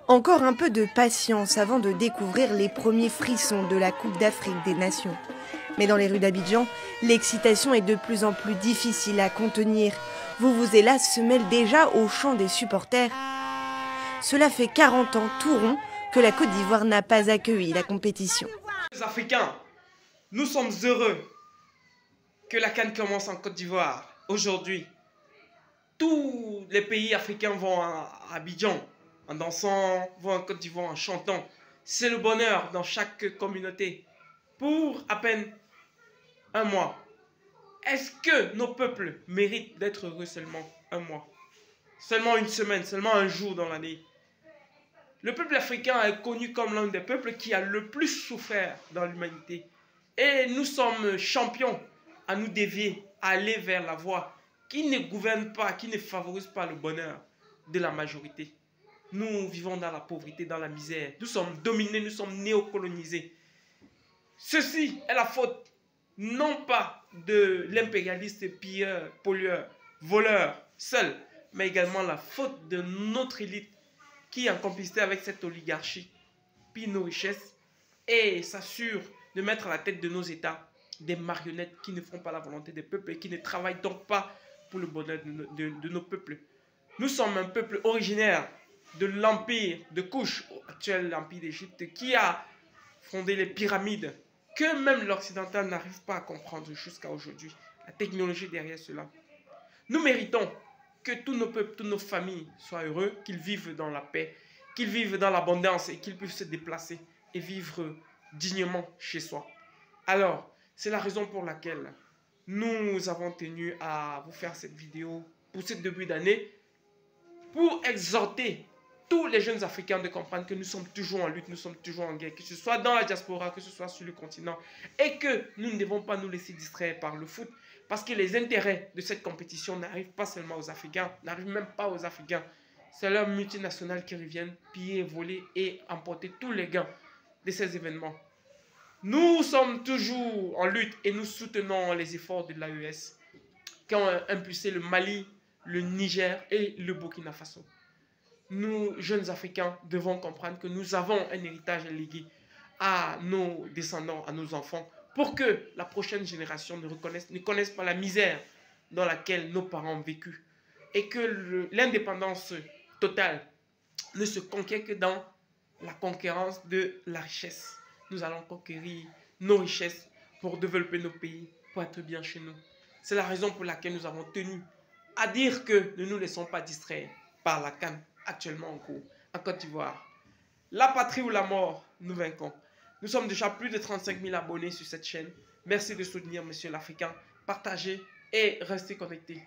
Encore un peu de patience avant de découvrir les premiers frissons de la Coupe d'Afrique des Nations. Mais dans les rues d'Abidjan, l'excitation est de plus en plus difficile à contenir. Vuvuzela se mêle déjà au chant des supporters. Cela fait 40 ans tout rond que la Côte d'Ivoire n'a pas accueilli la compétition. Les Africains, nous sommes heureux que la CAN commence en Côte d'Ivoire aujourd'hui. Tous les pays africains vont à Abidjan en dansant, vont en Côte d'Ivoire en chantant. C'est le bonheur dans chaque communauté. Pour à peine un mois. Est-ce que nos peuples méritent d'être heureux seulement un mois? Seulement une semaine, seulement un jour dans l'année? Le peuple africain est connu comme l'un des peuples qui a le plus souffert dans l'humanité. Et nous sommes champions à nous dévier, à aller vers la voie qui ne gouverne pas, qui ne favorise pas le bonheur de la majorité. Nous vivons dans la pauvreté, dans la misère. Nous sommes dominés, nous sommes néocolonisés. Ceci est la faute non pas de l'impérialiste pilleur, pollueur, voleur seul, mais également la faute de notre élite qui, en complicité avec cette oligarchie, pille nos richesses et s'assure de mettre à la tête de nos États des marionnettes qui ne font pas la volonté des peuples et qui ne travaillent donc pas pour le bonheur de nos peuples. Nous sommes un peuple originaire de l'empire de Kush, actuel empire d'Égypte, qui a fondé les pyramides, que même l'occidental n'arrive pas à comprendre jusqu'à aujourd'hui. La technologie derrière cela. Nous méritons que tous nos peuples, toutes nos familles soient heureux, qu'ils vivent dans la paix, qu'ils vivent dans l'abondance et qu'ils puissent se déplacer et vivre dignement chez soi. Alors, c'est la raison pour laquelle nous avons tenu à vous faire cette vidéo pour ce début d'année, pour exhorter tous les jeunes Africains de comprendre que nous sommes toujours en lutte, nous sommes toujours en guerre, que ce soit dans la diaspora, que ce soit sur le continent, et que nous ne devons pas nous laisser distraire par le foot, parce que les intérêts de cette compétition n'arrivent pas seulement aux Africains, n'arrivent même pas aux Africains. C'est leurs multinationales qui reviennent piller, voler et emporter tous les gains de ces événements. Nous sommes toujours en lutte et nous soutenons les efforts de l'AES qui ont impulsé le Mali, le Niger et le Burkina Faso. Nous, jeunes Africains, devons comprendre que nous avons un héritage à léguer à nos descendants, à nos enfants, pour que la prochaine génération ne connaisse pas la misère dans laquelle nos parents ont vécu. Et que l'indépendance totale ne se conquiert que dans la conquérance de la richesse. Nous allons conquérir nos richesses pour développer nos pays, pour être bien chez nous. C'est la raison pour laquelle nous avons tenu à dire que ne nous laissons pas distraire par la CAN actuellement en cours en Côte d'Ivoire. La patrie ou la mort, nous vaincrons. Nous sommes déjà plus de 35 000 abonnés sur cette chaîne. Merci de soutenir Monsieur l'Africain. Partagez et restez connectés.